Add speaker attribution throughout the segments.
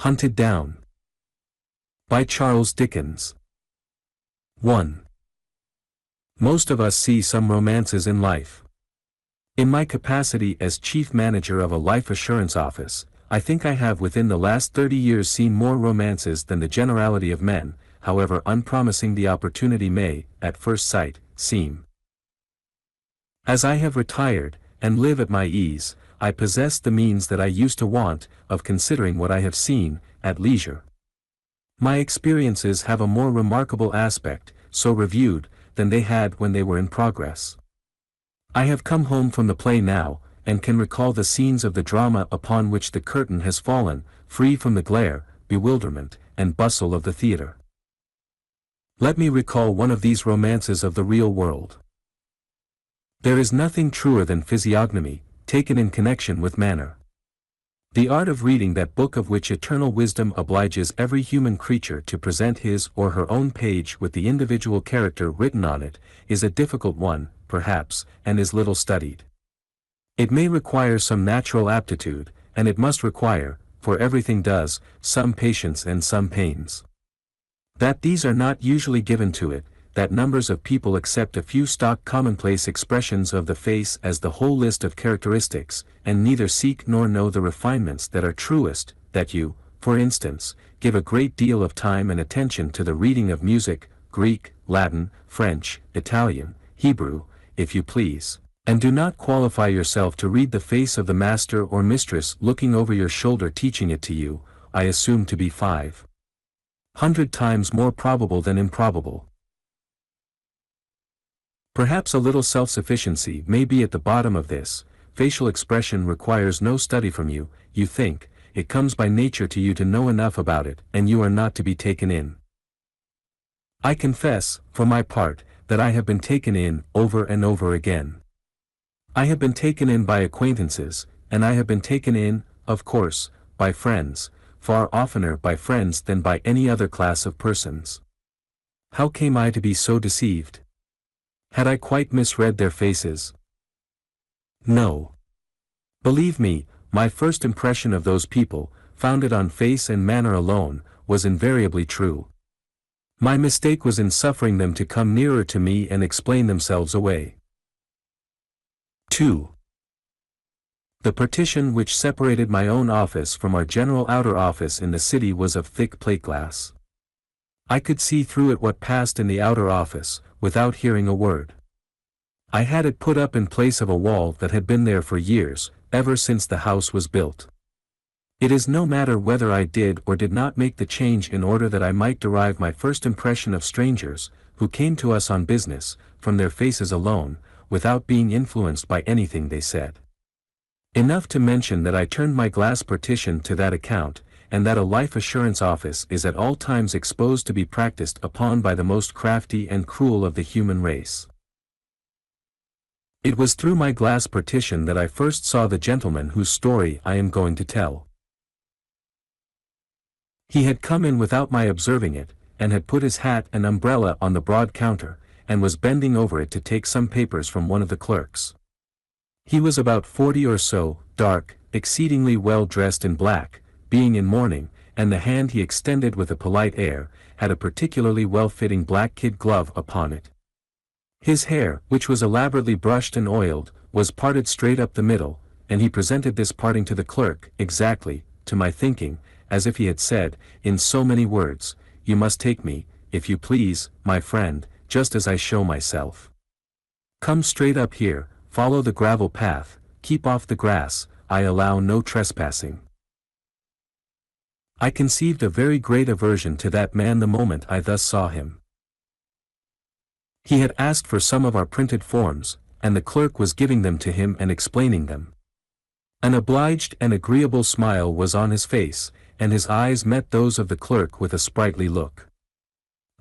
Speaker 1: Hunted Down by Charles Dickens. 1. Most of us see some romances in life. In my capacity as chief manager of a life assurance office, I think I have within the last 30 years seen more romances than the generality of men, however unpromising the opportunity may, at first sight, seem. As I have retired, and live at my ease, I possess the means that I used to want, of considering what I have seen, at leisure. My experiences have a more remarkable aspect, so reviewed, than they had when they were in progress. I have come home from the play now, and can recall the scenes of the drama upon which the curtain has fallen, free from the glare, bewilderment, and bustle of the theatre. Let me recall one of these romances of the real world. There is nothing truer than Physiognomy, taken in connection with manner. The art of reading that book of which eternal wisdom obliges every human creature to present his or her own page with the individual character written on it, is a difficult one, perhaps, and is little studied. It may require some natural aptitude, and it must require, for everything does, some patience and some pains. That these are not usually given to it, that numbers of people accept a few stock commonplace expressions of the face as the whole list of characteristics, and neither seek nor know the refinements that are truest, that you, for instance, give a great deal of time and attention to the reading of music, Greek, Latin, French, Italian, Hebrew, if you please, and do not qualify yourself to read the face of the master or mistress looking over your shoulder teaching it to you, I assume to be 500 times more probable than improbable. Perhaps a little self-sufficiency may be at the bottom of this. Facial expression requires no study from you, you think, it comes by nature to you to know enough about it, and you are not to be taken in. I confess, for my part, that I have been taken in, over and over again. I have been taken in by acquaintances, and I have been taken in, of course, by friends, far oftener by friends than by any other class of persons. How came I to be so deceived? Had I quite misread their faces? No. Believe me, my first impression of those people, founded on face and manner alone, was invariably true. My mistake was in suffering them to come nearer to me and explain themselves away. 2. The partition which separated my own office from our general outer office in the city was of thick plate glass. I could see through it what passed in the outer office, without hearing a word. I had it put up in place of a wall that had been there for years, ever since the house was built. It is no matter whether I did or did not make the change in order that I might derive my first impression of strangers, who came to us on business, from their faces alone, without being influenced by anything they said. Enough to mention that I turned my glass partition to that account, and that a life assurance office is at all times exposed to be practiced upon by the most crafty and cruel of the human race. It was through my glass partition that I first saw the gentleman whose story I am going to tell. He had come in without my observing it, and had put his hat and umbrella on the broad counter, and was bending over it to take some papers from one of the clerks. He was about 40 or so, dark, exceedingly well dressed in black, being in mourning, and the hand he extended with a polite air, had a particularly well-fitting black kid glove upon it. His hair, which was elaborately brushed and oiled, was parted straight up the middle, and he presented this parting to the clerk, exactly, to my thinking, as if he had said, in so many words, "You must take me, if you please, my friend, just as I show myself. Come straight up here, follow the gravel path, keep off the grass, I allow no trespassing." I conceived a very great aversion to that man the moment I thus saw him. He had asked for some of our printed forms, and the clerk was giving them to him and explaining them. An obliged and agreeable smile was on his face, and his eyes met those of the clerk with a sprightly look.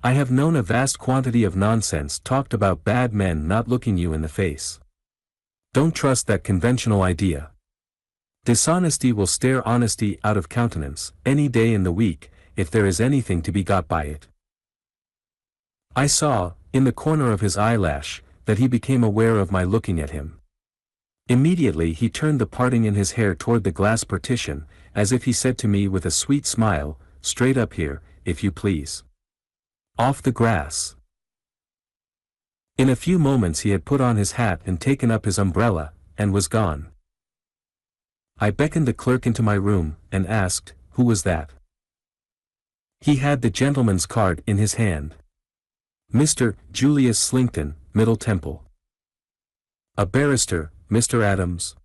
Speaker 1: I have known a vast quantity of nonsense talked about bad men not looking you in the face. Don't trust that conventional idea. Dishonesty will stare honesty out of countenance, any day in the week, if there is anything to be got by it. I saw, in the corner of his eyelash, that he became aware of my looking at him. Immediately he turned the parting in his hair toward the glass partition, as if he said to me with a sweet smile, "Straight up here, if you please. Off the grass." In a few moments he had put on his hat and taken up his umbrella, and was gone. I beckoned the clerk into my room, and asked, who was that? He had the gentleman's card in his hand. Mr. Julius Slinkton, Middle Temple. A barrister, Mr. Adams?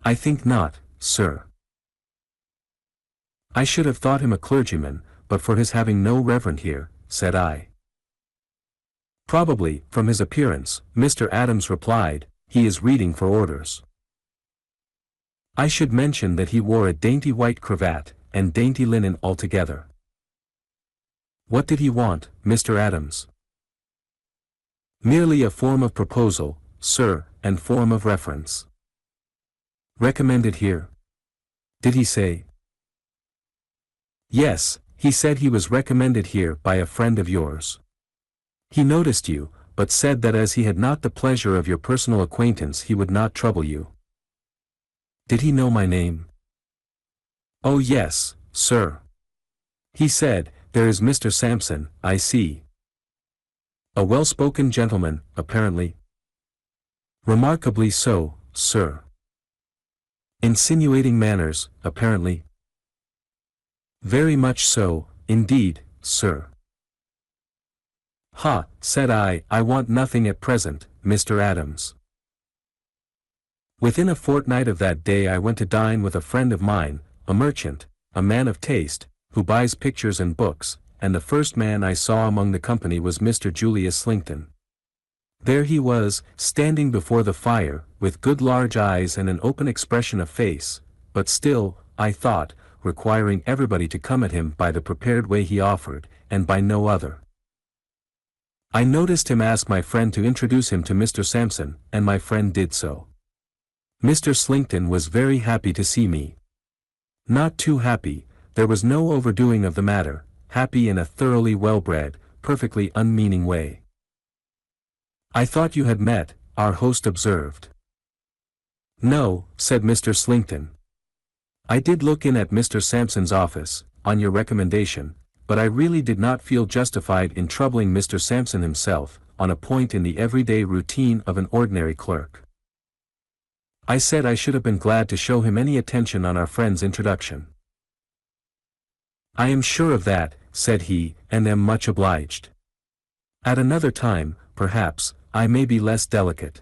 Speaker 1: I think not, sir. I should have thought him a clergyman, but for his having no reverend here, said I. Probably, from his appearance, Mr. Adams replied, he is reading for orders. I should mention that he wore a dainty white cravat, and dainty linen altogether. What did he want, Mr. Adams? Merely a form of proposal, sir, and form of reference. Recommended here? Did he say? Yes, he said he was recommended here by a friend of yours. He noticed you, but said that as he had not the pleasure of your personal acquaintance he would not trouble you. Did he know my name? Oh yes, sir. He said, there is Mr. Sampson, I see. A well-spoken gentleman, apparently. Remarkably so, sir. Insinuating manners, apparently. Very much so, indeed, sir. Ha, said I want nothing at present, Mr. Adams. Within a fortnight of that day I went to dine with a friend of mine, a merchant, a man of taste, who buys pictures and books, and the first man I saw among the company was Mr. Julius Slinkton. There he was, standing before the fire, with good large eyes and an open expression of face, but still, I thought, requiring everybody to come at him by the prepared way he offered, and by no other. I noticed him ask my friend to introduce him to Mr. Sampson, and my friend did so. Mr. Slinkton was very happy to see me. Not too happy, there was no overdoing of the matter, happy in a thoroughly well-bred, perfectly unmeaning way. I thought you had met, our host observed. No, said Mr. Slinkton. I did look in at Mr. Sampson's office, on your recommendation, but I really did not feel justified in troubling Mr. Sampson himself, on a point in the everyday routine of an ordinary clerk. I said I should have been glad to show him any attention on our friend's introduction. I am sure of that, said he, and am much obliged. At another time, perhaps, I may be less delicate.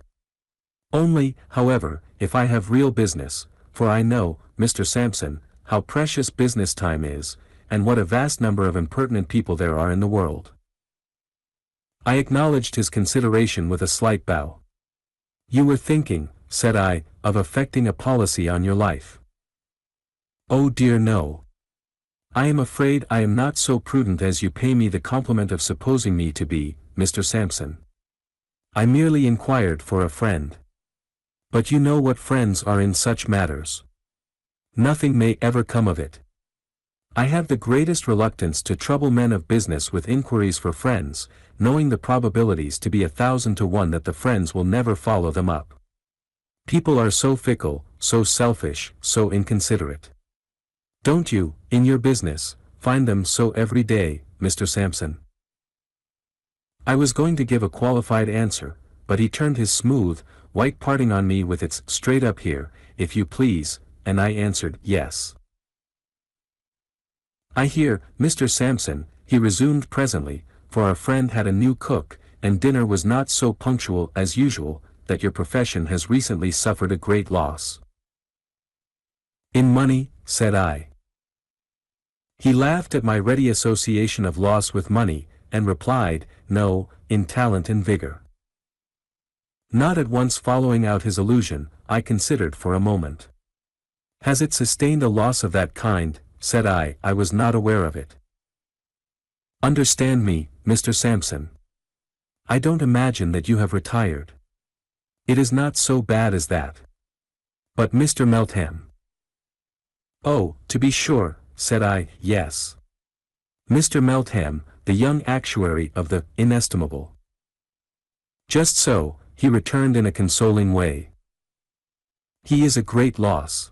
Speaker 1: Only, however, if I have real business, for I know, Mr. Sampson, how precious business time is, and what a vast number of impertinent people there are in the world. I acknowledged his consideration with a slight bow. You were thinking, said I, of effecting a policy on your life. Oh dear no. I am afraid I am not so prudent as you pay me the compliment of supposing me to be, Mr. Sampson. I merely inquired for a friend. But you know what friends are in such matters. Nothing may ever come of it. I have the greatest reluctance to trouble men of business with inquiries for friends, knowing the probabilities to be 1,000 to 1 that the friends will never follow them up. People are so fickle, so selfish, so inconsiderate. Don't you, in your business, find them so every day, Mr. Sampson? I was going to give a qualified answer, but he turned his smooth, white parting on me with its straight up here, if you please, and I answered yes. I hear, Mr. Sampson, he resumed presently, for our friend had a new cook, and dinner was not so punctual as usual, that your profession has recently suffered a great loss. In money, said I. He laughed at my ready association of loss with money, and replied, no, in talent and vigor. Not at once following out his allusion, I considered for a moment. Has it sustained a loss of that kind? Said I was not aware of it. Understand me, Mr. Sampson. I don't imagine that you have retired. It is not so bad as that. But Mr. Meltham. Oh, to be sure, said I, yes. Mr. Meltham, the young actuary of the inestimable. Just so, he returned in a consoling way. He is a great loss.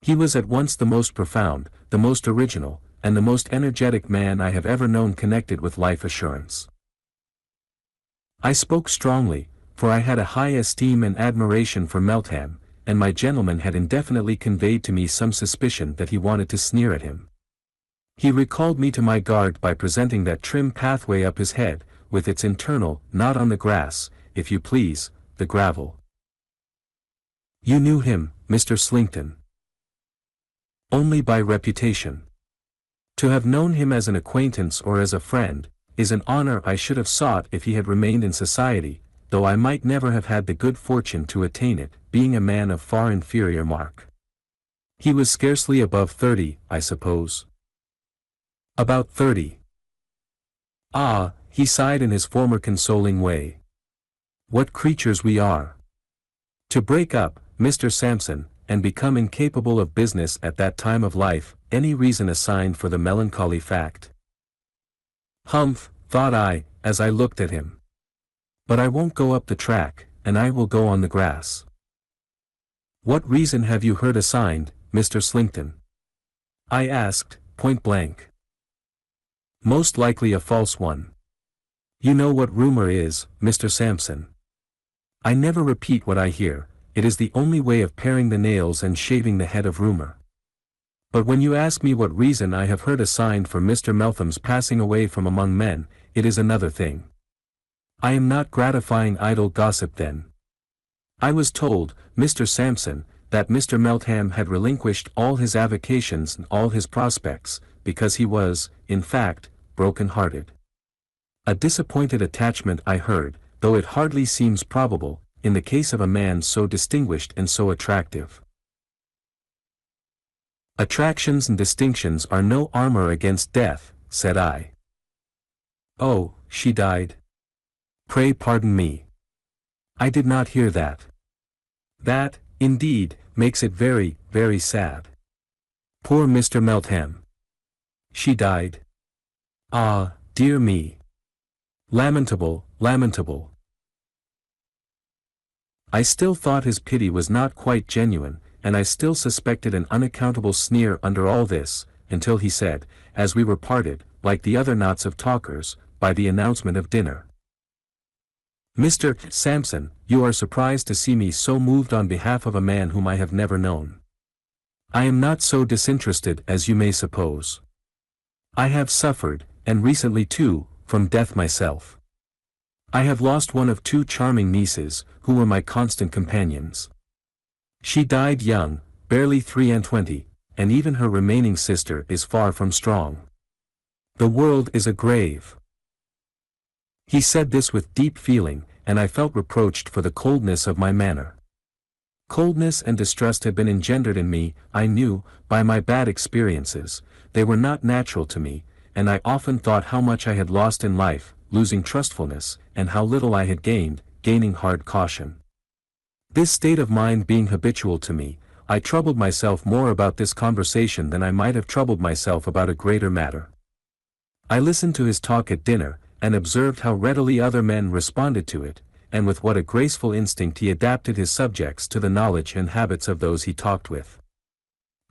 Speaker 1: He was at once the most profound, the most original, and the most energetic man I have ever known connected with life assurance. I spoke strongly, for I had a high esteem and admiration for Meltham, and my gentleman had indefinitely conveyed to me some suspicion that he wanted to sneer at him. He recalled me to my guard by presenting that trim pathway up his head, with its internal, not on the grass, if you please, the gravel. You knew him, Mr. Slinkton. Only by reputation. To have known him as an acquaintance or as a friend, is an honor I should have sought if he had remained in society, though I might never have had the good fortune to attain it, being a man of far inferior mark. He was scarcely above 30, I suppose. About 30. Ah, he sighed in his former consoling way. What creatures we are! To break up, Mr. Sampson, and become incapable of business at that time of life, any reason assigned for the melancholy fact? Humph, thought I, as I looked at him. But I won't go up the track, and I will go on the grass. What reason have you heard assigned, Mr. Slinkton? I asked, point blank. Most likely a false one. You know what rumor is, Mr. Sampson. I never repeat what I hear, it is the only way of paring the nails and shaving the head of rumor. But when you ask me what reason I have heard assigned for Mr. Meltham's passing away from among men, it is another thing. I am not gratifying idle gossip then. I was told, Mr. Sampson, that Mr. Meltham had relinquished all his avocations and all his prospects, because he was, in fact, broken-hearted. A disappointed attachment I heard, though it hardly seems probable, in the case of a man so distinguished and so attractive. Attractions and distinctions are no armor against death, said I. Oh, she died? Pray pardon me. I did not hear that. That, indeed, makes it very, very sad. Poor Mr. Meltham. She died. Ah, dear me. Lamentable, lamentable. I still thought his pity was not quite genuine, and I still suspected an unaccountable sneer under all this, until he said, as we were parted, like the other knots of talkers, by the announcement of dinner. Mr. Sampson, you are surprised to see me so moved on behalf of a man whom I have never known. I am not so disinterested as you may suppose. I have suffered, and recently too, from death myself. I have lost one of two charming nieces, who were my constant companions. She died young, barely 23, and even her remaining sister is far from strong. The world is a grave. He said this with deep feeling, and I felt reproached for the coldness of my manner. Coldness and distrust had been engendered in me, I knew, by my bad experiences. They were not natural to me, and I often thought how much I had lost in life, losing trustfulness, and how little I had gained, gaining hard caution. This state of mind being habitual to me, I troubled myself more about this conversation than I might have troubled myself about a greater matter. I listened to his talk at dinner, and observed how readily other men responded to it, and with what a graceful instinct he adapted his subjects to the knowledge and habits of those he talked with.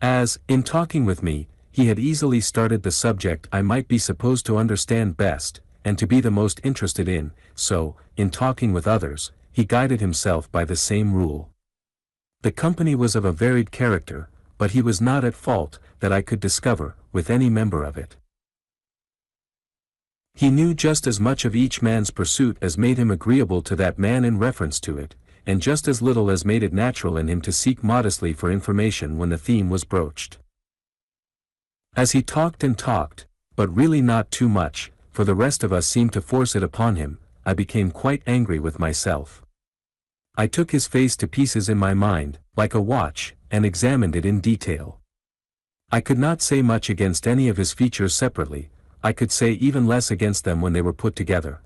Speaker 1: As, in talking with me, he had easily started the subject I might be supposed to understand best, and to be the most interested in, so, in talking with others, he guided himself by the same rule. The company was of a varied character, but he was not at fault, that I could discover, with any member of it. He knew just as much of each man's pursuit as made him agreeable to that man in reference to it, and just as little as made it natural in him to seek modestly for information when the theme was broached. As he talked and talked, but really not too much, for the rest of us seemed to force it upon him, I became quite angry with myself. I took his face to pieces in my mind, like a watch, and examined it in detail. I could not say much against any of his features separately, I could say even less against them when they were put together.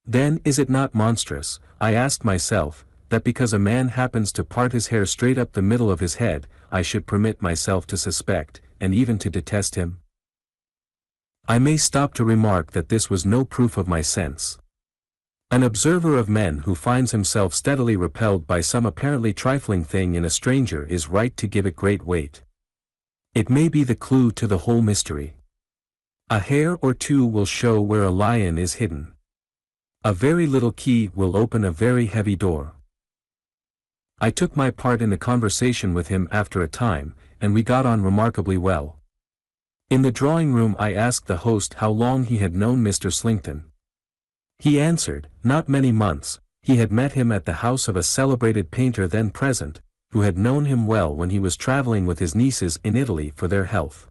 Speaker 1: Then is it not monstrous, I asked myself, that because a man happens to part his hair straight up the middle of his head, I should permit myself to suspect, and even to detest him? I may stop to remark that this was no proof of my sense. An observer of men who finds himself steadily repelled by some apparently trifling thing in a stranger is right to give it great weight. It may be the clue to the whole mystery. A hair or two will show where a lion is hidden. A very little key will open a very heavy door. I took my part in the conversation with him after a time, and we got on remarkably well. In the drawing room I asked the host how long he had known Mr. Slinkton. He answered, not many months. He had met him at the house of a celebrated painter then present, who had known him well when he was traveling with his nieces in Italy for their health.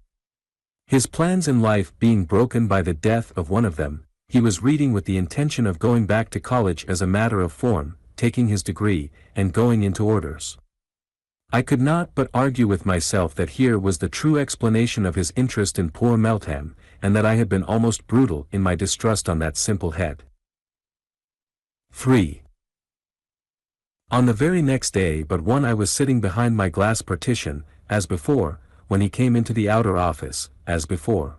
Speaker 1: His plans in life being broken by the death of one of them, he was reading with the intention of going back to college as a matter of form, taking his degree, and going into orders. I could not but argue with myself that here was the true explanation of his interest in poor Meltham, and that I had been almost brutal in my distrust on that simple head. 3. On the very next day but one I was sitting behind my glass partition, as before, when he came into the outer office, as before.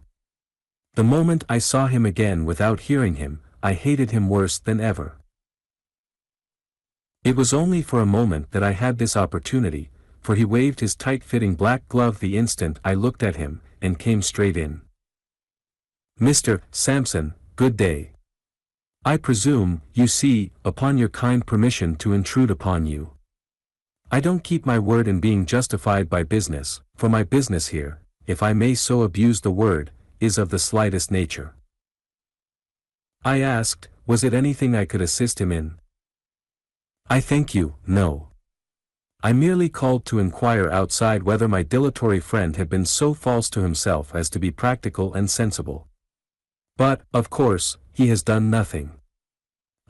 Speaker 1: The moment I saw him again without hearing him, I hated him worse than ever. It was only for a moment that I had this opportunity, for he waved his tight-fitting black glove the instant I looked at him, and came straight in. "Mr. Sampson, good day. I presume, you see, upon your kind permission to intrude upon you. I don't keep my word in being justified by business, for my business here, if I may so abuse the word, is of the slightest nature." I asked, was it anything I could assist him in? "I thank you, no. I merely called to inquire outside whether my dilatory friend had been so false to himself as to be practical and sensible. But, of course, he has done nothing.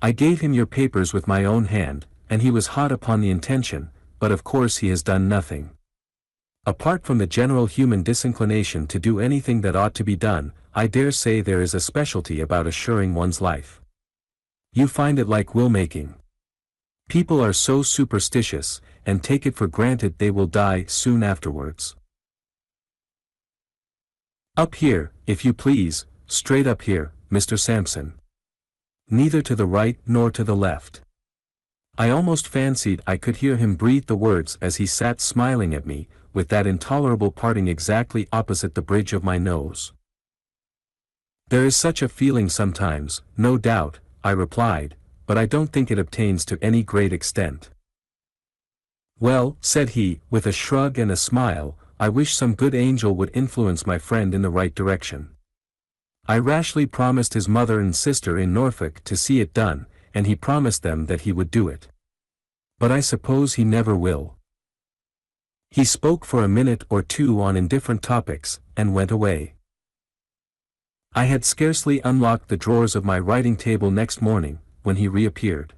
Speaker 1: I gave him your papers with my own hand, and he was hot upon the intention, but of course he has done nothing. Apart from the general human disinclination to do anything that ought to be done, I dare say there is a specialty about assuring one's life. You find it like will-making. People are so superstitious, and take it for granted they will die soon afterwards. Up here, if you please, straight up here, Mr. Sampson. Neither to the right nor to the left." I almost fancied I could hear him breathe the words as he sat smiling at me, with that intolerable parting exactly opposite the bridge of my nose. "There is such a feeling sometimes, no doubt," I replied, "but I don't think it obtains to any great extent." "Well," said he, with a shrug and a smile, "I wish some good angel would influence my friend in the right direction. I rashly promised his mother and sister in Norfolk to see it done, and he promised them that he would do it. But I suppose he never will." He spoke for a minute or two on indifferent topics, and went away. I had scarcely unlocked the drawers of my writing table next morning, when he reappeared.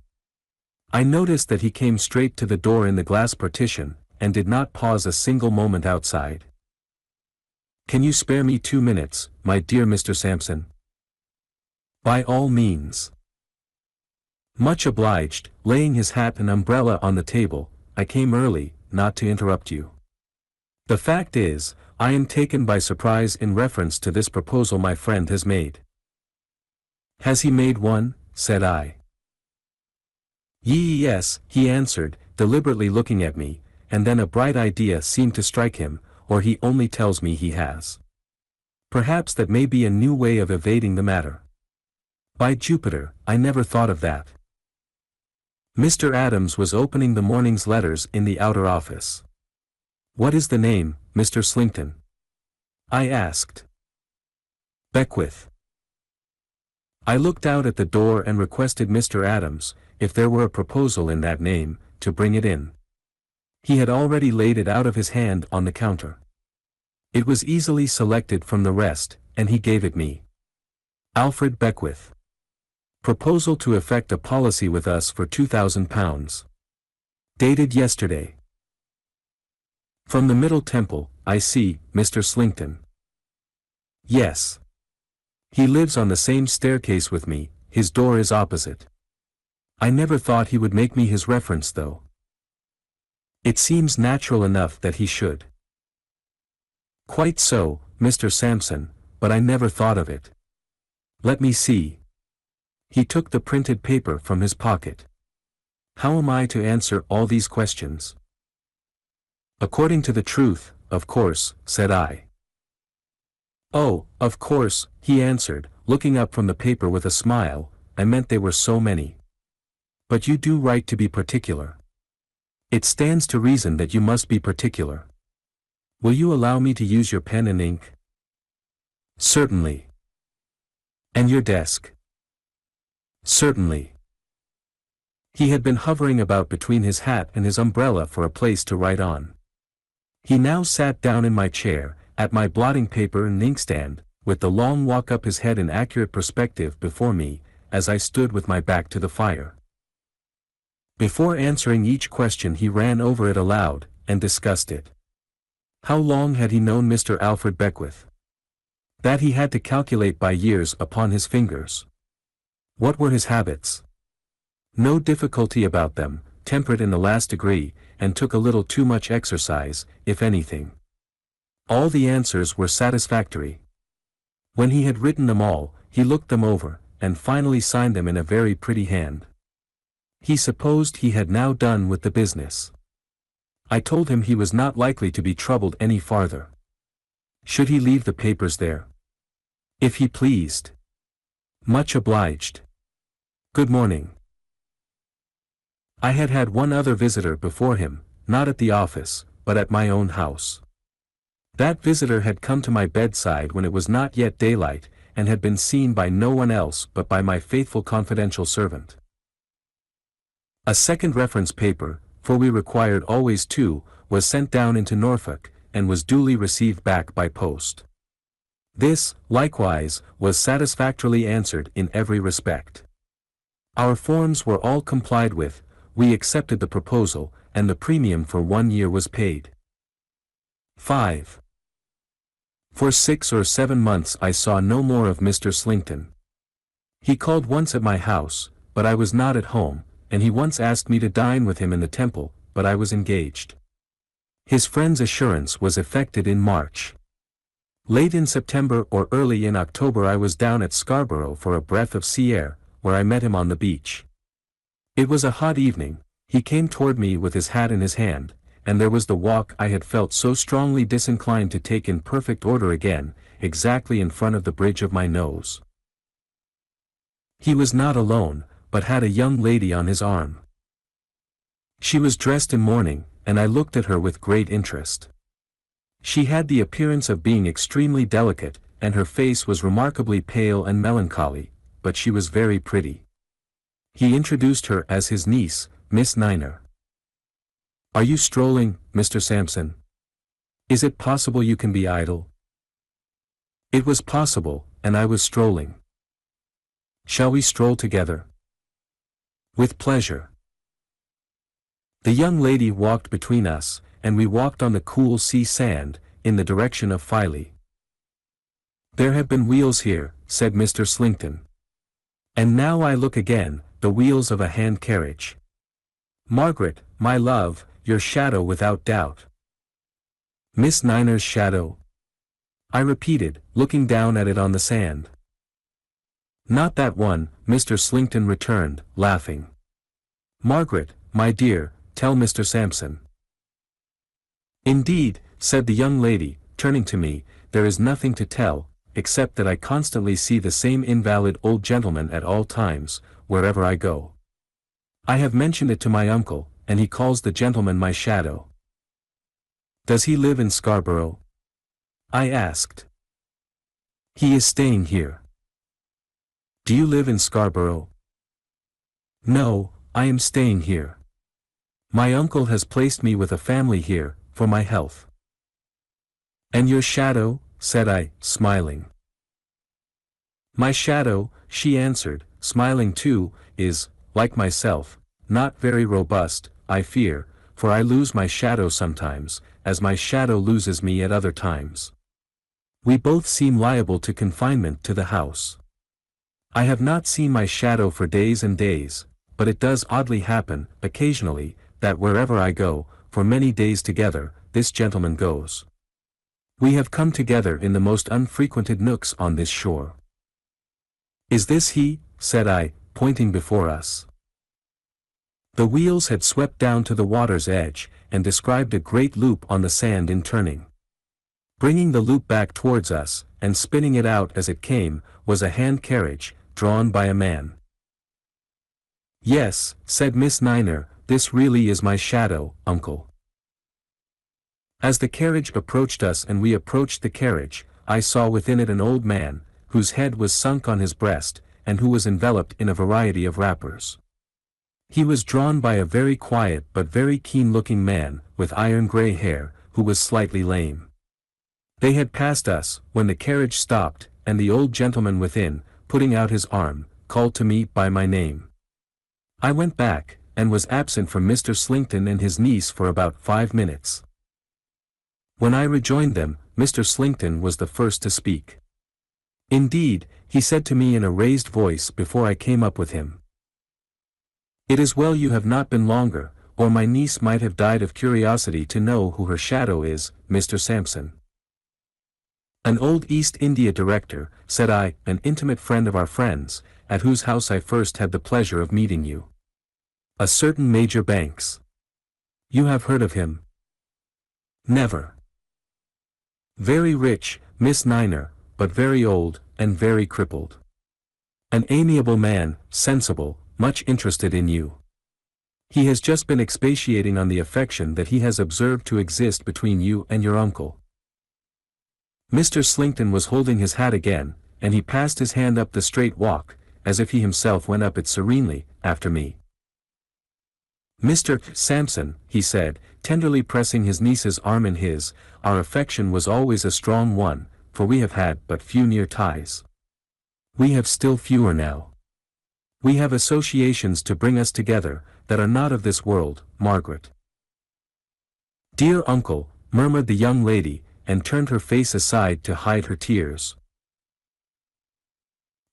Speaker 1: I noticed that he came straight to the door in the glass partition, and did not pause a single moment outside. "Can you spare me 2 minutes, my dear Mr. Sampson?" "By all means." "Much obliged." Laying his hat and umbrella on the table, "I came early, not to interrupt you. The fact is, I am taken by surprise in reference to this proposal my friend has made." "Has he made one?" said I. "Yes," he answered, deliberately looking at me, and then a bright idea seemed to strike him, or he only tells me he has. Perhaps that may be a new way of evading the matter. By Jupiter, I never thought of that. Mr. Adams was opening the morning's letters in the outer office. "What is the name, Mr. Slinkton?" I asked. "Beckwith." I looked out at the door and requested Mr. Adams, if there were a proposal in that name, to bring it in. He had already laid it out of his hand on the counter. It was easily selected from the rest, and he gave it me. "Alfred Beckwith. Proposal to effect a policy with us for £2,000. Dated yesterday. From the Middle Temple, I see, Mr. Slinkton." "Yes. He lives on the same staircase with me, his door is opposite. I never thought he would make me his reference though. It seems natural enough that he should." "Quite so, Mr. Sampson, but I never thought of it. Let me see. He took the printed paper from his pocket. How am I to answer all these questions? According to the truth, of course, said I. Oh, of course, he answered, looking up from the paper with a smile, I meant they were so many. But you do right to be particular. It stands to reason that you must be particular. Will you allow me to use your pen and ink? Certainly. And your desk? Certainly. He had been hovering about between his hat and his umbrella for a place to write on. He now sat down in my chair, at my blotting paper and inkstand, with the long walk up his head in accurate perspective before me, as I stood with my back to the fire. Before answering each question he ran over it aloud, and discussed it. How long had he known Mr. Alfred Beckwith? That he had to calculate by years upon his fingers. What were his habits? No difficulty about them, temperate in the last degree, and took a little too much exercise, if anything. All the answers were satisfactory. When he had written them all, he looked them over, and finally signed them in a very pretty hand. He supposed he had now done with the business. I told him he was not likely to be troubled any farther. Should he leave the papers there? If he pleased. Much obliged. Good morning. I had had one other visitor before him, not at the office, but at my own house. That visitor had come to my bedside when it was not yet daylight, and had been seen by no one else but by my faithful confidential servant. A second reference paper, for we required always two, was sent down into Norfolk, and was duly received back by post. This, likewise, was satisfactorily answered in every respect. Our forms were all complied with, we accepted the proposal, and the premium for 1 year was paid. 5. For 6 or 7 months I saw no more of Mr. Slinkton. He called once at my house, but I was not at home, and he once asked me to dine with him in the Temple, but I was engaged. His friend's assurance was effected in March. Late in September or early in October I was down at Scarborough for a breath of sea air, where I met him on the beach. It was a hot evening, he came toward me with his hat in his hand, and there was the walk I had felt so strongly disinclined to take in perfect order again, exactly in front of the bridge of my nose. He was not alone, but had a young lady on his arm. She was dressed in mourning, and I looked at her with great interest. She had the appearance of being extremely delicate, and her face was remarkably pale and melancholy, but she was very pretty. He introduced her as his niece, Miss Niner. Are you strolling, Mr. Sampson? Is it possible you can be idle? It was possible, and I was strolling. Shall we stroll together? With pleasure. The young lady walked between us, and we walked on the cool sea sand, in the direction of Filey. There have been wheels here, said Mr. Slinkton. And now I look again, the wheels of a hand carriage. Margaret, my love, your shadow without doubt. Miss Niner's shadow? I repeated, looking down at it on the sand. Not that one, Mr. Slinkton returned, laughing. Margaret, my dear, tell Mr. Sampson. Indeed, said the young lady, turning to me, there is nothing to tell, except that I constantly see the same invalid old gentleman at all times, wherever I go. I have mentioned it to my uncle, and he calls the gentleman my shadow. Does he live in Scarborough? I asked. He is staying here. Do you live in Scarborough? No, I am staying here. My uncle has placed me with a family here, for my health. And your shadow, said I, smiling. My shadow, she answered, smiling too, is, like myself, not very robust, I fear, for I lose my shadow sometimes, as my shadow loses me at other times. We both seem liable to confinement to the house. I have not seen my shadow for days and days, but it does oddly happen, occasionally, that wherever I go, for many days together, this gentleman goes. We have come together in the most unfrequented nooks on this shore. Is this he? Said I, pointing before us. The wheels had swept down to the water's edge, and described a great loop on the sand in turning. Bringing the loop back towards us, and spinning it out as it came, was a hand carriage, drawn by a man. "Yes," said Miss Niner, "this really is my shadow, uncle." As the carriage approached us and we approached the carriage, I saw within it an old man, whose head was sunk on his breast, and who was enveloped in a variety of wrappers. He was drawn by a very quiet but very keen-looking man, with iron-gray hair, who was slightly lame. They had passed us, when the carriage stopped, and the old gentleman within, putting out his arm, called to me by my name. I went back, and was absent from Mr. Slinkton and his niece for about 5 minutes. When I rejoined them, Mr. Slinkton was the first to speak. Indeed, he said to me in a raised voice before I came up with him, "It is well you have not been longer, or my niece might have died of curiosity to know who her shadow is, Mr. Sampson." "An old East India director," said I, "an intimate friend of our friends, at whose house I first had the pleasure of meeting you. A certain Major Banks. You have heard of him?" "Never." "Very rich, Miss Niner, but very old, and very crippled. An amiable man, sensible, much interested in you. He has just been expatiating on the affection that he has observed to exist between you and your uncle." Mr. Slinkton was holding his hat again, and he passed his hand up the straight walk, as if he himself went up it serenely, after me. "Mr. Sampson," he said, tenderly pressing his niece's arm in his, "our affection was always a strong one, for we have had but few near ties. We have still fewer now. We have associations to bring us together, that are not of this world, Margaret." "Dear uncle," murmured the young lady, and turned her face aside to hide her tears.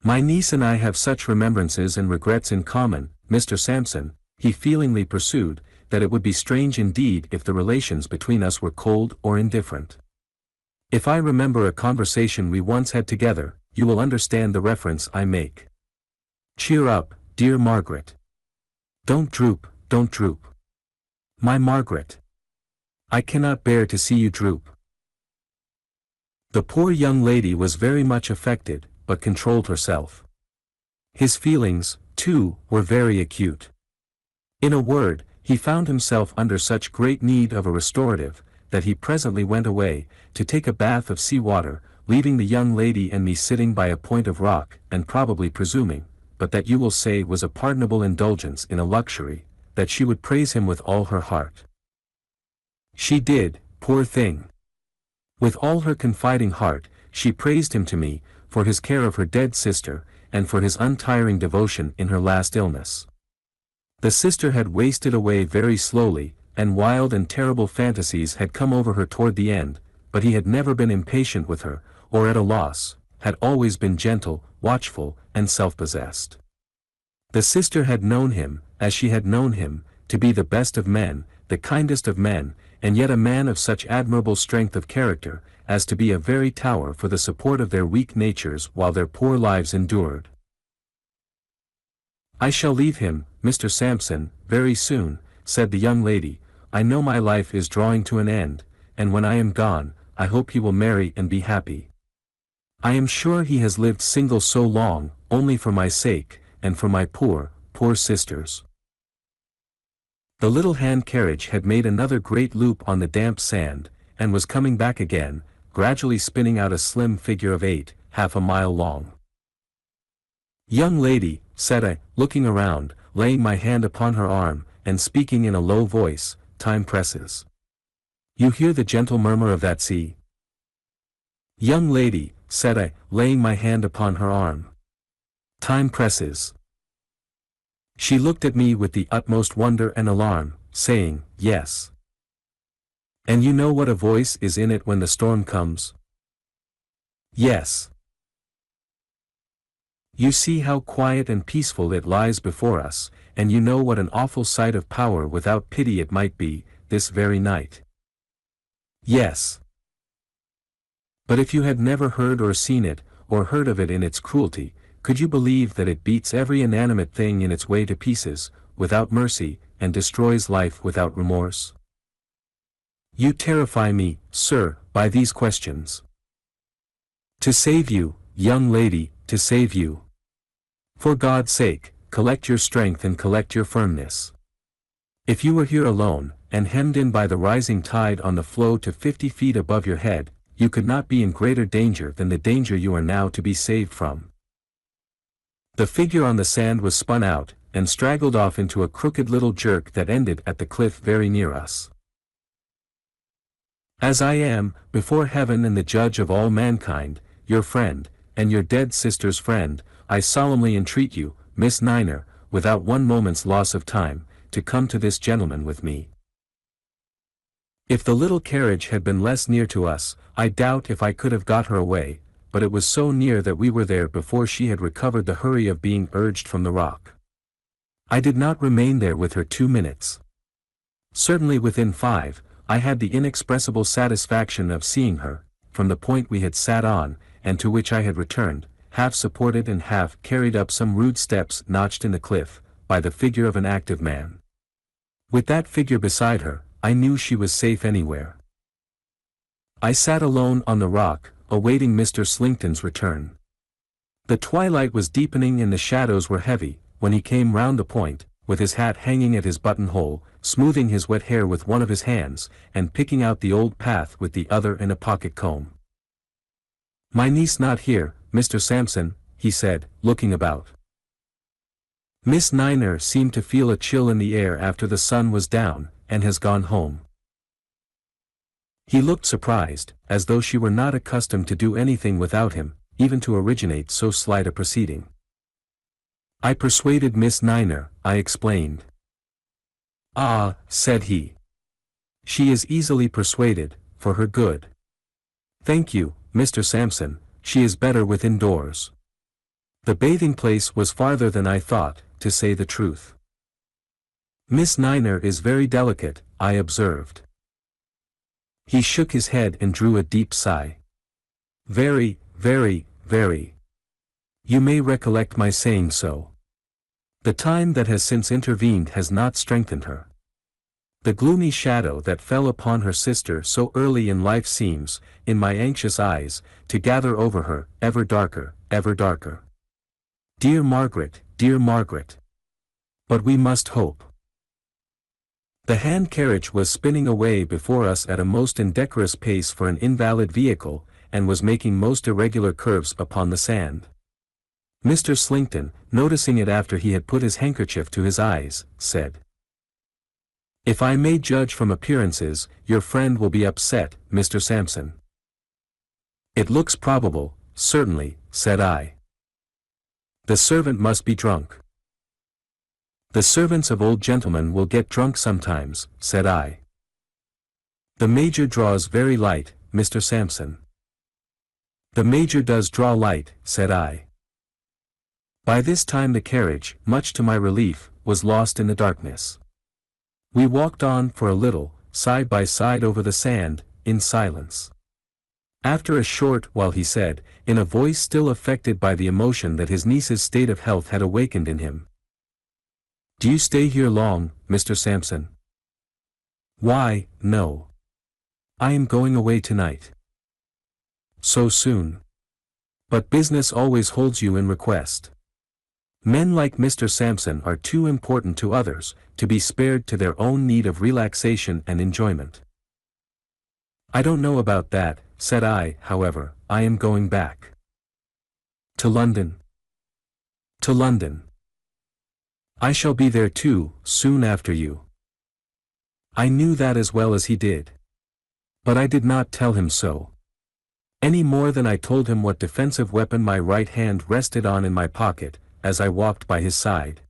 Speaker 1: "My niece and I have such remembrances and regrets in common, Mr. Sampson," he feelingly pursued, "that it would be strange indeed if the relations between us were cold or indifferent. If I remember a conversation we once had together, you will understand the reference I make. Cheer up, dear Margaret. Don't droop, don't droop. My Margaret. I cannot bear to see you droop." The poor young lady was very much affected, but controlled herself. His feelings, too, were very acute. In a word, he found himself under such great need of a restorative, that he presently went away, to take a bath of sea water, leaving the young lady and me sitting by a point of rock, and probably presuming, but that you will say was a pardonable indulgence in a luxury, that she would praise him with all her heart. She did, poor thing. With all her confiding heart, she praised him to me, for his care of her dead sister, and for his untiring devotion in her last illness. The sister had wasted away very slowly, and wild and terrible fantasies had come over her toward the end, but he had never been impatient with her, or at a loss, had always been gentle, watchful, and self-possessed. The sister had known him, as she had known him, to be the best of men, the kindest of men, and yet a man of such admirable strength of character, as to be a very tower for the support of their weak natures while their poor lives endured. "I shall leave him, Mr. Sampson, very soon," said the young lady. "I know my life is drawing to an end, and when I am gone, I hope he will marry and be happy. I am sure he has lived single so long, only for my sake, and for my poor, poor sisters." The little hand carriage had made another great loop on the damp sand, and was coming back again, gradually spinning out a slim figure of 8, half a mile long. "Young lady," said I, looking around, laying my hand upon her arm, and speaking in a low voice, "time presses. You hear the gentle murmur of that sea?" "Young lady," said I, laying my hand upon her arm. "Time presses." She looked at me with the utmost wonder and alarm, saying, "Yes." "And you know what a voice is in it when the storm comes?" "Yes." "You see how quiet and peaceful it lies before us, and you know what an awful sight of power without pity it might be, this very night." "Yes." "But if you had never heard or seen it, or heard of it in its cruelty, could you believe that it beats every inanimate thing in its way to pieces, without mercy, and destroys life without remorse? You terrify me, sir, by these questions. To save you, young lady, to save you. For God's sake, collect your strength and collect your firmness. If you were here alone, and hemmed in by the rising tide on the flow to 50 feet above your head, you could not be in greater danger than the danger you are now to be saved from. The figure on the sand was spun out, and straggled off into a crooked little jerk that ended at the cliff very near us. As I am, before heaven and the judge of all mankind, your friend, and your dead sister's friend, I solemnly entreat you, Miss Niner, without one moment's loss of time, to come to this gentleman with me. If the little carriage had been less near to us, I doubt if I could have got her away, but it was so near that we were there before she had recovered the hurry of being urged from the rock. I did not remain there with her 2 minutes. Certainly within 5, I had the inexpressible satisfaction of seeing her, from the point we had sat on, and to which I had returned, half supported and half carried up some rude steps notched in the cliff, by the figure of an active man. With that figure beside her, I knew she was safe anywhere. I sat alone on the rock, awaiting Mr. Slinkton's return. The twilight was deepening and the shadows were heavy, when he came round the point, with his hat hanging at his buttonhole, smoothing his wet hair with one of his hands, and picking out the old path with the other in a pocket comb. My niece not here, Mr. Sampson, he said, looking about. Miss Niner seemed to feel a chill in the air after the sun was down, and has gone home. He looked surprised, as though she were not accustomed to do anything without him, even to originate so slight a proceeding. I persuaded Miss Niner, I explained. Ah, said he. She is easily persuaded, for her good. Thank you, Mr. Sampson, she is better within doors. The bathing place was farther than I thought, to say the truth. Miss Niner is very delicate, I observed. He shook his head and drew a deep sigh. Very, very, very. You may recollect my saying so. The time that has since intervened has not strengthened her. The gloomy shadow that fell upon her sister so early in life seems, in my anxious eyes, to gather over her, ever darker, ever darker. Dear Margaret, dear Margaret. But we must hope. The hand carriage was spinning away before us at a most indecorous pace for an invalid vehicle, and was making most irregular curves upon the sand. Mr. Slinkton, noticing it after he had put his handkerchief to his eyes, said, If I may judge from appearances, your friend will be upset, Mr. Sampson. It looks probable, certainly, said I. The servant must be drunk. The servants of old gentlemen will get drunk sometimes, said I. The Major draws very light, Mr. Sampson. The Major does draw light, said I. By this time the carriage, much to my relief, was lost in the darkness. We walked on for a little, side by side over the sand, in silence. After a short while he said, in a voice still affected by the emotion that his niece's state of health had awakened in him. Do you stay here long, Mr. Sampson? Why, no. I am going away tonight. So soon? But business always holds you in request. Men like Mr. Sampson are too important to others, to be spared to their own need of relaxation and enjoyment. I don't know about that, said I, however, I am going back. To London? To London. I shall be there too, soon after you. I knew that as well as he did. But I did not tell him so. Any more than I told him what defensive weapon my right hand rested on in my pocket, as I walked by his side.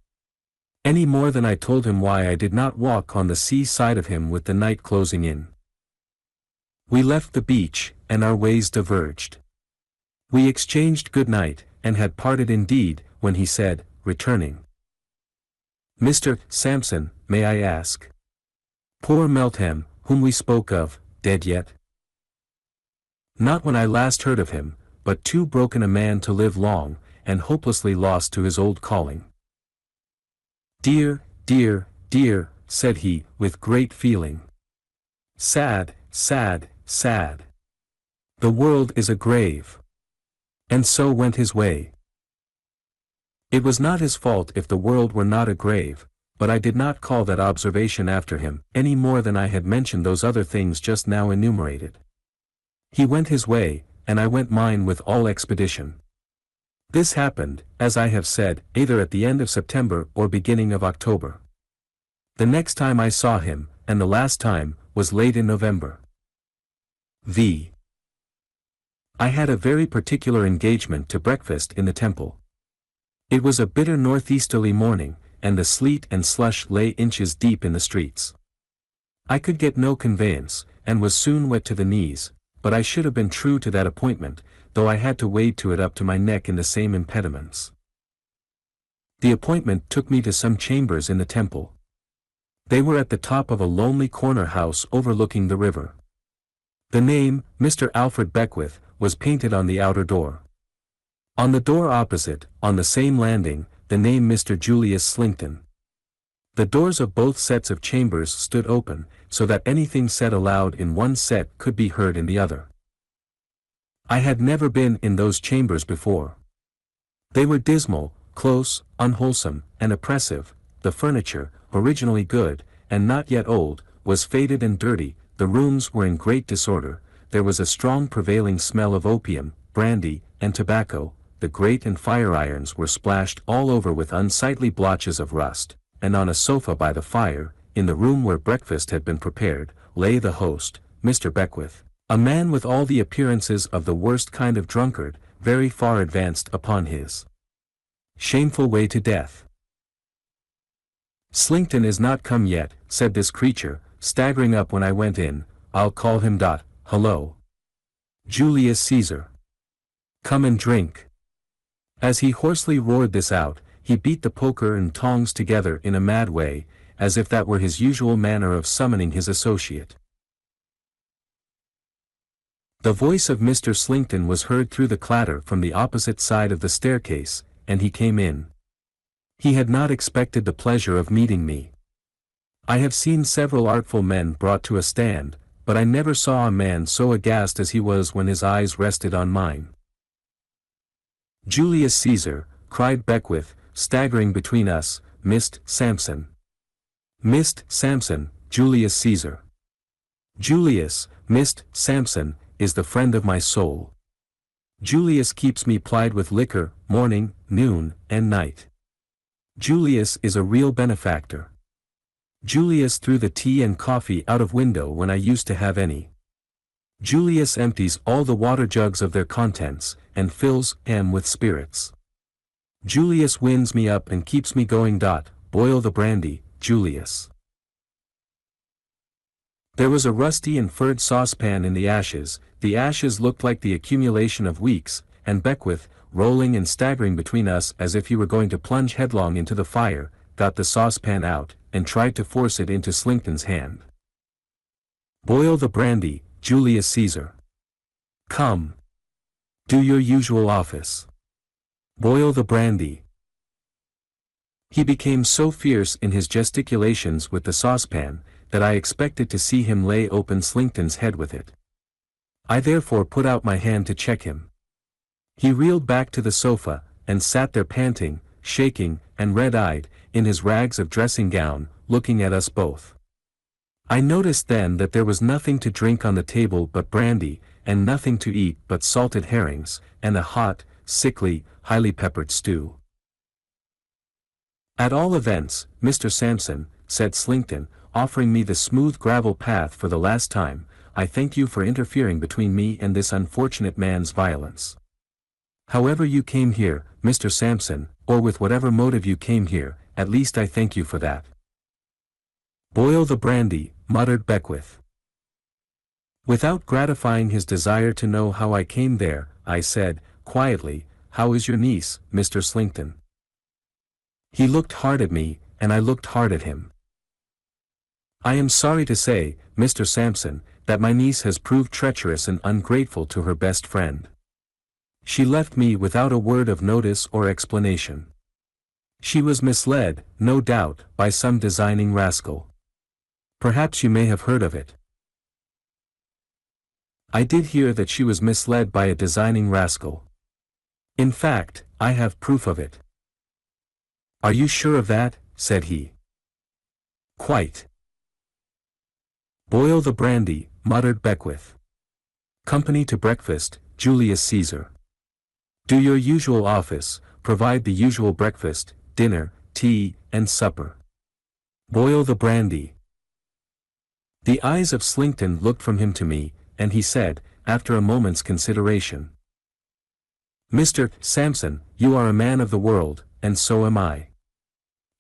Speaker 1: Any more than I told him why I did not walk on the sea side of him with the night closing in. We left the beach, and our ways diverged. We exchanged good night, and had parted indeed, when he said, returning. Mr. Sampson, may I ask? Poor Meltham, whom we spoke of, dead yet? Not when I last heard of him, but too broken a man to live long, and hopelessly lost to his old calling. "Dear, dear, dear," said he, with great feeling. "Sad, sad, sad. The world is a grave." And so went his way. It was not his fault if the world were not a grave, but I did not call that observation after him, any more than I had mentioned those other things just now enumerated. He went his way, and I went mine with all expedition. This happened, as I have said, either at the end of September or beginning of October. The next time I saw him, and the last time, was late in November. I had a very particular engagement to breakfast in the Temple. It was a bitter northeasterly morning, and the sleet and slush lay inches deep in the streets. I could get no conveyance, and was soon wet to the knees, but I should have been true to that appointment, though I had to wade to it up to my neck in the same impediments. The appointment took me to some chambers in the Temple. They were at the top of a lonely corner house overlooking the river. The name, Mr. Alfred Beckwith, was painted on the outer door. On the door opposite, on the same landing, the name Mr. Julius Slinkton. The doors of both sets of chambers stood open, so that anything said aloud in one set could be heard in the other. I had never been in those chambers before. They were dismal, close, unwholesome, and oppressive. The furniture, originally good, and not yet old, was faded and dirty. The rooms were in great disorder. There was a strong prevailing smell of opium, brandy, and tobacco. The grate and fire irons were splashed all over with unsightly blotches of rust, and on a sofa by the fire, in the room where breakfast had been prepared, lay the host, Mr. Beckwith, a man with all the appearances of the worst kind of drunkard, very far advanced upon his shameful way to death. "Slinkton is not come yet," said this creature, staggering up when I went in. "I'll call him. Hello. Julius Caesar. Come and drink." As he hoarsely roared this out, he beat the poker and tongs together in a mad way, as if that were his usual manner of summoning his associate. The voice of Mr. Slinkton was heard through the clatter from the opposite side of the staircase, and he came in. He had not expected the pleasure of meeting me. I have seen several artful men brought to a stand, but I never saw a man so aghast as he was when his eyes rested on mine. "Julius Caesar," cried Beckwith, staggering between us, "Mist Sampson. Mist Sampson, Julius Caesar. Julius, Mist Sampson, is the friend of my soul. Julius keeps me plied with liquor, morning, noon, and night. Julius is a real benefactor. Julius threw the tea and coffee out of window when I used to have any. Julius empties all the water jugs of their contents, and fills them with spirits. Julius winds me up and keeps me going. Boil the brandy, Julius." There was a rusty and furred saucepan in the ashes. The ashes looked like the accumulation of weeks, and Beckwith, rolling and staggering between us as if he were going to plunge headlong into the fire, got the saucepan out, and tried to force it into Slinkton's hand. "Boil the brandy, Julius Caesar. Come. Do your usual office. Boil the brandy." He became so fierce in his gesticulations with the saucepan, that I expected to see him lay open Slinkton's head with it. I therefore put out my hand to check him. He reeled back to the sofa, and sat there panting, shaking, and red-eyed, in his rags of dressing gown, looking at us both. I noticed then that there was nothing to drink on the table but brandy, and nothing to eat but salted herrings, and a hot, sickly, highly peppered stew. "At all events, Mr. Sampson," said Slinkton, offering me the smooth gravel path for the last time, "I thank you for interfering between me and this unfortunate man's violence. However you came here, Mr. Sampson, or with whatever motive you came here, at least I thank you for that." "Boil the brandy," muttered Beckwith. Without gratifying his desire to know how I came there, I said, quietly, "How is your niece, Mr. Slinkton?" He looked hard at me, and I looked hard at him. "I am sorry to say, Mr. Sampson, that my niece has proved treacherous and ungrateful to her best friend. She left me without a word of notice or explanation. She was misled, no doubt, by some designing rascal. Perhaps you may have heard of it. I did hear that she was misled by a designing rascal. In fact, I have proof of it. Are you sure of that? Said he. Quite. Boil the brandy, muttered Beckwith. Company to breakfast, Julius Caesar. Do your usual office, provide the usual breakfast, dinner, tea, and supper. Boil the brandy. The eyes of Slinkton looked from him to me, and he said, after a moment's consideration. Mr. Sampson, you are a man of the world, and so am I.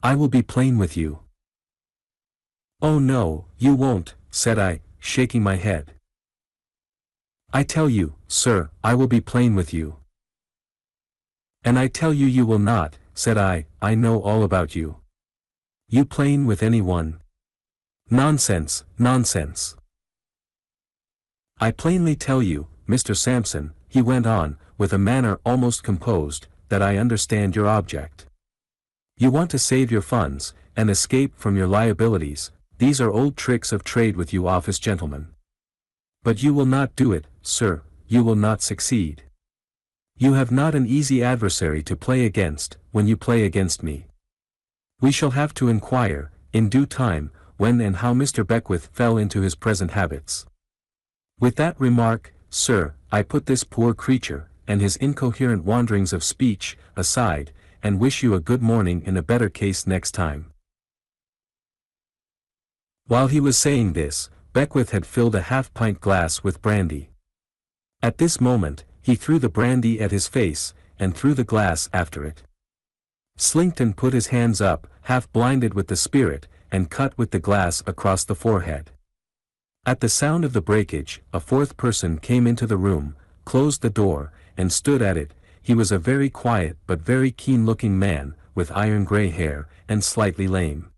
Speaker 1: I will be plain with you. Oh no, you won't, said I, shaking my head. I tell you, sir, I will be plain with you. And I tell you will not, said I know all about you. You plain with anyone? Nonsense, nonsense. I plainly tell you, Mr. Sampson, he went on, with a manner almost composed, that I understand your object. You want to save your funds, and escape from your liabilities. These are old tricks of trade with you office gentlemen. But you will not do it, sir, you will not succeed. You have not an easy adversary to play against, when you play against me. We shall have to inquire, in due time, when and how Mr. Beckwith fell into his present habits. With that remark, sir, I put this poor creature, and his incoherent wanderings of speech, aside, and wish you a good morning in a better case next time. While he was saying this, Beckwith had filled a half-pint glass with brandy. At this moment, he threw the brandy at his face, and threw the glass after it. Slinkton put his hands up, half blinded with the spirit, and cut with the glass across the forehead. At the sound of the breakage, a fourth person came into the room, closed the door, and stood at it. He was a very quiet but very keen-looking man, with iron-gray hair, and slightly lame.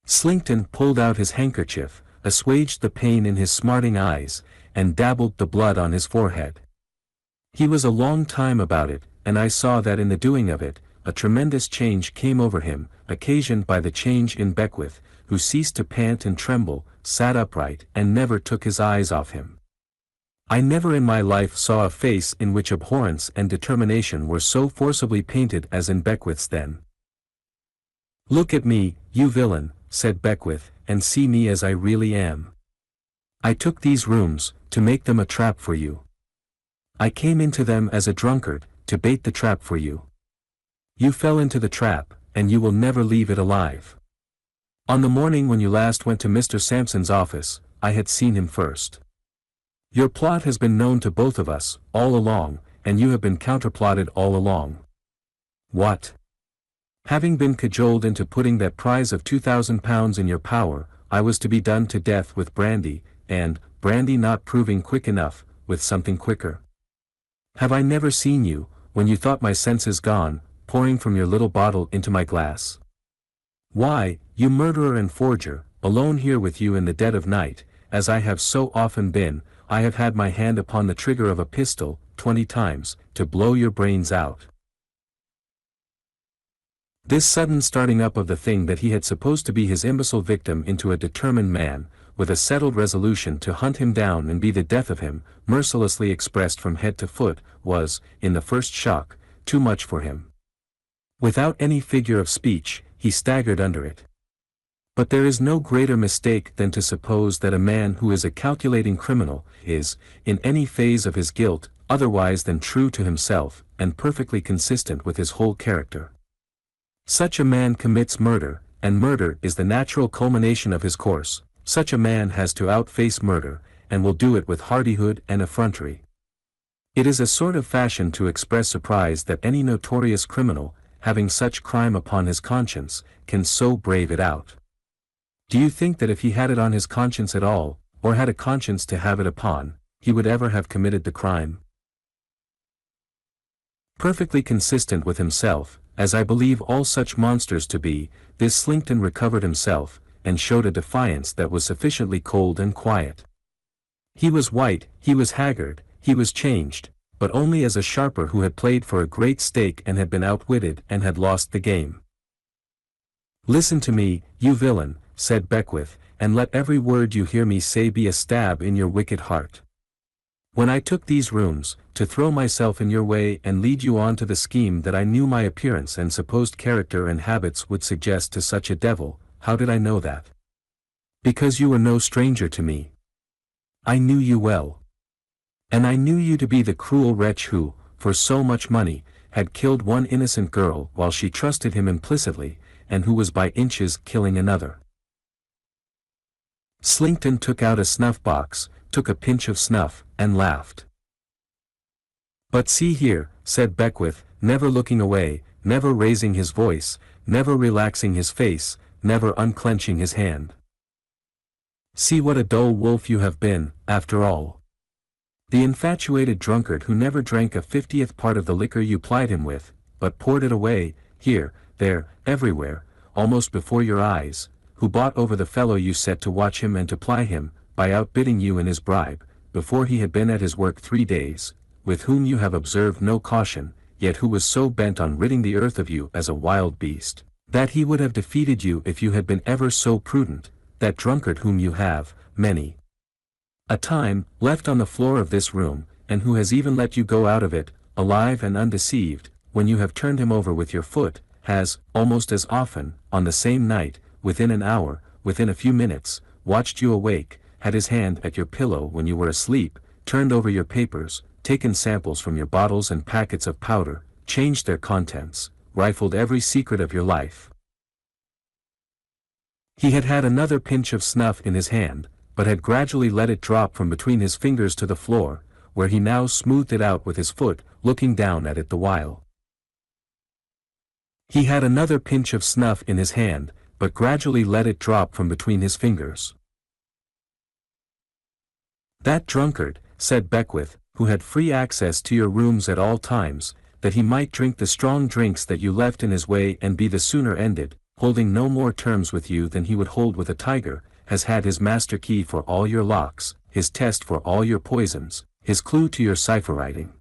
Speaker 1: Slinkton pulled out his handkerchief, assuaged the pain in his smarting eyes, and dabbled the blood on his forehead. He was a long time about it, and I saw that in the doing of it, a tremendous change came over him, occasioned by the change in Beckwith, who ceased to pant and tremble, sat upright, and never took his eyes off him. I never in my life saw a face in which abhorrence and determination were so forcibly painted as in Beckwith's then. Look at me, you villain, said Beckwith, and see me as I really am. I took these rooms, to make them a trap for you. I came into them as a drunkard, to bait the trap for you. You fell into the trap, and you will never leave it alive. On the morning when you last went to Mr. Sampson's office, I had seen him first. Your plot has been known to both of us, all along, and you have been counterplotted all along. What? Having been cajoled into putting that prize of £2,000 in your power, I was to be done to death with brandy, and, brandy not proving quick enough, with something quicker. Have I never seen you, when you thought my senses gone, pouring from your little bottle into my glass? Why, you murderer and forger, alone here with you in the dead of night, as I have so often been, I have had my hand upon the trigger of a pistol, 20 times, to blow your brains out. This sudden starting up of the thing that he had supposed to be his imbecile victim into a determined man, with a settled resolution to hunt him down and be the death of him, mercilessly expressed from head to foot, was, in the first shock, too much for him. Without any figure of speech, he staggered under it. But there is no greater mistake than to suppose that a man who is a calculating criminal is, in any phase of his guilt, otherwise than true to himself, and perfectly consistent with his whole character. Such a man commits murder, and murder is the natural culmination of his course. Such a man has to outface murder, and will do it with hardihood and effrontery. It is a sort of fashion to express surprise that any notorious criminal, having such crime upon his conscience, can so brave it out. Do you think that if he had it on his conscience at all, or had a conscience to have it upon, he would ever have committed the crime? Perfectly consistent with himself, as I believe all such monsters to be, this Slinkton recovered himself, and showed a defiance that was sufficiently cold and quiet. He was white, he was haggard, he was changed, but only as a sharper who had played for a great stake and had been outwitted and had lost the game. "Listen to me, you villain," said Beckwith, "and let every word you hear me say be a stab in your wicked heart. When I took these rooms, to throw myself in your way and lead you on to the scheme that I knew my appearance and supposed character and habits would suggest to such a devil, how did I know that? Because you were no stranger to me. I knew you well. And I knew you to be the cruel wretch who, for so much money, had killed one innocent girl while she trusted him implicitly, and who was by inches killing another." Slinkton took out a snuff-box, took a pinch of snuff, and laughed. "But see here," said Beckwith, never looking away, never raising his voice, never relaxing his face, never unclenching his hand. "See what a dull wolf you have been, after all. The infatuated drunkard who never drank a 50th part of the liquor you plied him with, but poured it away, here, there, everywhere, almost before your eyes, who bought over the fellow you set to watch him and to ply him, by outbidding you in his bribe, before he had been at his work 3 days, with whom you have observed no caution, yet who was so bent on ridding the earth of you as a wild beast, that he would have defeated you if you had been ever so prudent, that drunkard whom you have, many a time, left on the floor of this room, and who has even let you go out of it, alive and undeceived, when you have turned him over with your foot, has, almost as often, on the same night, within an hour, within a few minutes, watched you awake, had his hand at your pillow when you were asleep, turned over your papers, taken samples from your bottles and packets of powder, changed their contents, rifled every secret of your life. He had had another pinch of snuff in his hand, but had gradually let it drop from between his fingers to the floor, where he now smoothed it out with his foot, looking down at it the while. He had another pinch of snuff in his hand, but gradually let it drop from between his fingers. "That drunkard," said Beckwith, "who had free access to your rooms at all times, that he might drink the strong drinks that you left in his way and be the sooner ended, holding no more terms with you than he would hold with a tiger, has had his master key for all your locks, his test for all your poisons, his clue to your cipher writing.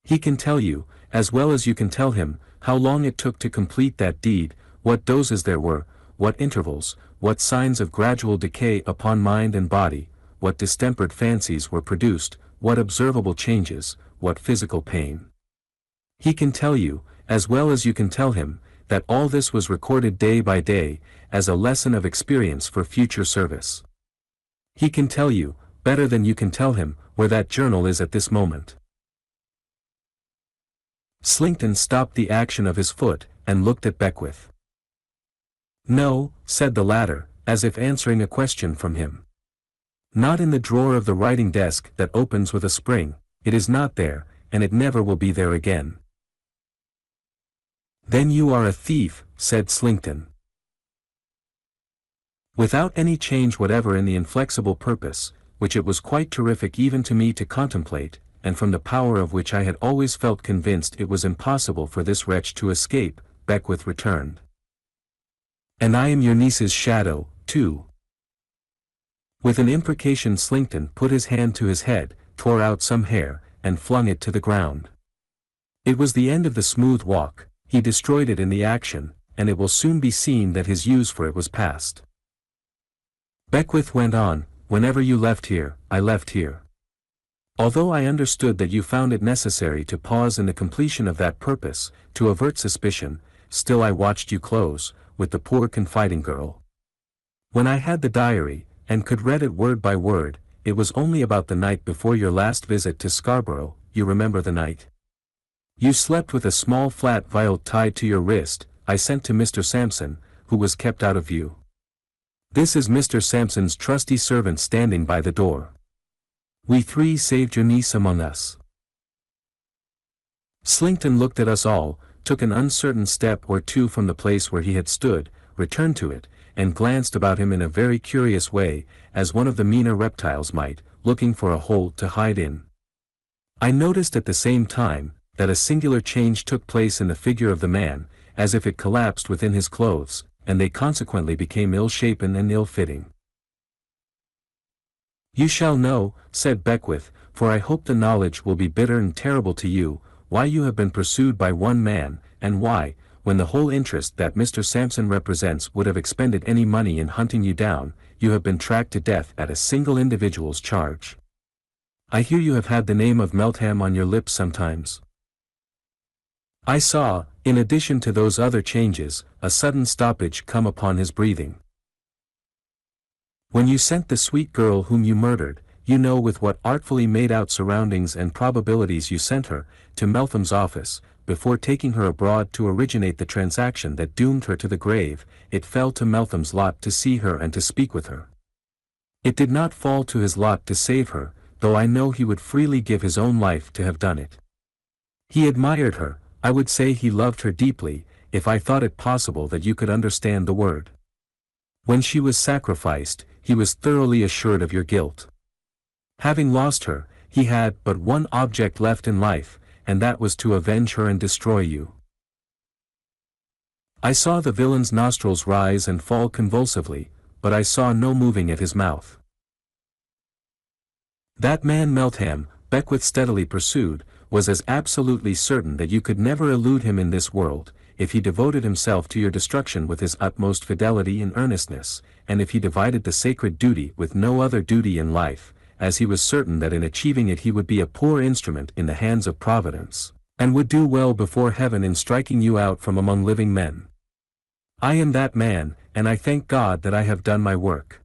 Speaker 1: He can tell you, as well as you can tell him, how long it took to complete that deed, what doses there were, what intervals, what signs of gradual decay upon mind and body, what distempered fancies were produced, what observable changes, what physical pain. He can tell you, as well as you can tell him, that all this was recorded day by day, as a lesson of experience for future service. He can tell you, better than you can tell him, where that journal is at this moment." Slinkton stopped the action of his foot, and looked at Beckwith. "No," said the latter, as if answering a question from him. "Not in the drawer of the writing desk that opens with a spring, it is not there, and it never will be there again." "Then you are a thief," said Slinkton. Without any change whatever in the inflexible purpose, which it was quite terrific even to me to contemplate, and from the power of which I had always felt convinced it was impossible for this wretch to escape, Beckwith returned. "And I am your niece's shadow, too." With an imprecation Slinkton put his hand to his head, tore out some hair, and flung it to the ground. It was the end of the smooth walk, he destroyed it in the action, and it will soon be seen that his use for it was past. Beckwith went on, "Whenever you left here, I left here. Although I understood that you found it necessary to pause in the completion of that purpose, to avert suspicion, still I watched you close, with the poor confiding girl. When I had the diary, and could read it word by word, it was only about the night before your last visit to Scarborough, you remember the night. You slept with a small flat vial tied to your wrist, I sent to Mr. Sampson, who was kept out of view. This is Mr. Sampson's trusty servant standing by the door. We 3 saved your niece among us." Slinkton looked at us all, took an uncertain step or two from the place where he had stood, returned to it, and glanced about him in a very curious way, as one of the meaner reptiles might, looking for a hole to hide in. I noticed at the same time, that a singular change took place in the figure of the man, as if it collapsed within his clothes, and they consequently became ill-shapen and ill-fitting. "You shall know," said Beckwith, for I hope the knowledge will be bitter and terrible to you, why you have been pursued by one man, and why, when the whole interest that Mr. Sampson represents would have expended any money in hunting you down, you have been tracked to death at a single individual's charge. I hear you have had the name of Meltham on your lips sometimes. I saw, in addition to those other changes, a sudden stoppage come upon his breathing. When you sent the sweet girl whom you murdered, you know with what artfully made-out surroundings and probabilities you sent her, to Meltham's office, before taking her abroad to originate the transaction that doomed her to the grave, it fell to Meltham's lot to see her and to speak with her. It did not fall to his lot to save her, though I know he would freely give his own life to have done it. He admired her, I would say he loved her deeply, if I thought it possible that you could understand the word. When she was sacrificed, he was thoroughly assured of your guilt. Having lost her, he had but one object left in life, and that was to avenge her and destroy you. I saw the villain's nostrils rise and fall convulsively, but I saw no moving at his mouth. That man Meltham, Beckwith steadily pursued, was as absolutely certain that you could never elude him in this world, if he devoted himself to your destruction with his utmost fidelity and earnestness, and if he divided the sacred duty with no other duty in life, as he was certain that in achieving it he would be a poor instrument in the hands of Providence, and would do well before heaven in striking you out from among living men. I am that man, and I thank God that I have done my work.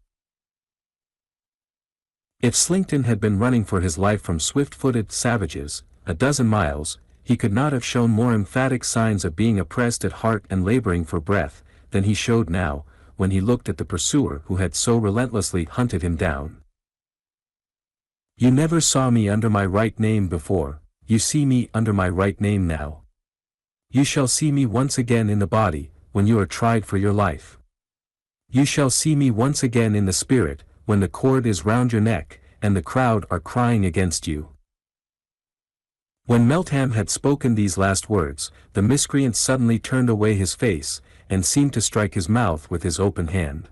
Speaker 1: If Slinkton had been running for his life from swift-footed savages, a dozen miles, he could not have shown more emphatic signs of being oppressed at heart and laboring for breath, than he showed now, when he looked at the pursuer who had so relentlessly hunted him down. You never saw me under my right name before, you see me under my right name now. You shall see me once again in the body, when you are tried for your life. You shall see me once again in the spirit, when the cord is round your neck, and the crowd are crying against you. When Meltham had spoken these last words, the miscreant suddenly turned away his face, and seemed to strike his mouth with his open hand.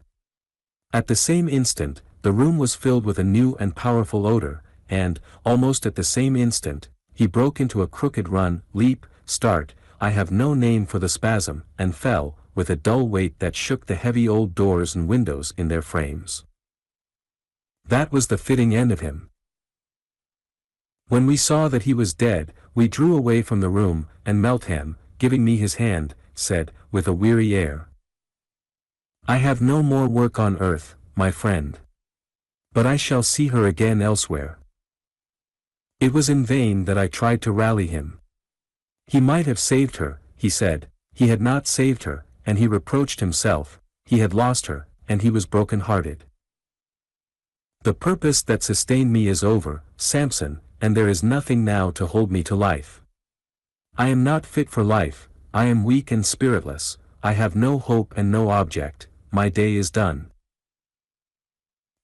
Speaker 1: At the same instant, the room was filled with a new and powerful odor, and, almost at the same instant, he broke into a crooked run, leap, start, I have no name for the spasm, and fell, with a dull weight that shook the heavy old doors and windows in their frames. That was the fitting end of him. When we saw that he was dead, we drew away from the room, and Meltham, giving me his hand, said, with a weary air, I have no more work on earth, my friend. But I shall see her again elsewhere. It was in vain that I tried to rally him. He might have saved her, he said, he had not saved her, and he reproached himself, he had lost her, and he was broken-hearted. The purpose that sustained me is over, Samson, and there is nothing now to hold me to life. I am not fit for life, I am weak and spiritless, I have no hope and no object, my day is done.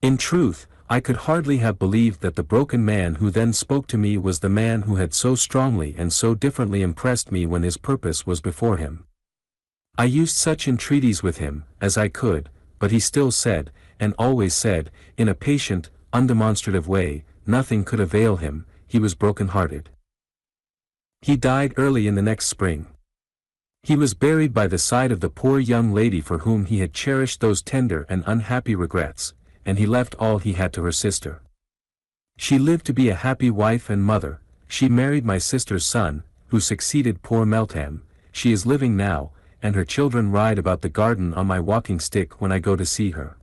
Speaker 1: In truth, I could hardly have believed that the broken man who then spoke to me was the man who had so strongly and so differently impressed me when his purpose was before him. I used such entreaties with him, as I could, but he still said, and always said, in a patient, undemonstrative way, nothing could avail him, he was broken-hearted. He died early in the next spring. He was buried by the side of the poor young lady for whom he had cherished those tender and unhappy regrets, and he left all he had to her sister. She lived to be a happy wife and mother, she married my sister's son, who succeeded poor Meltham, she is living now, and her children ride about the garden on my walking stick when I go to see her.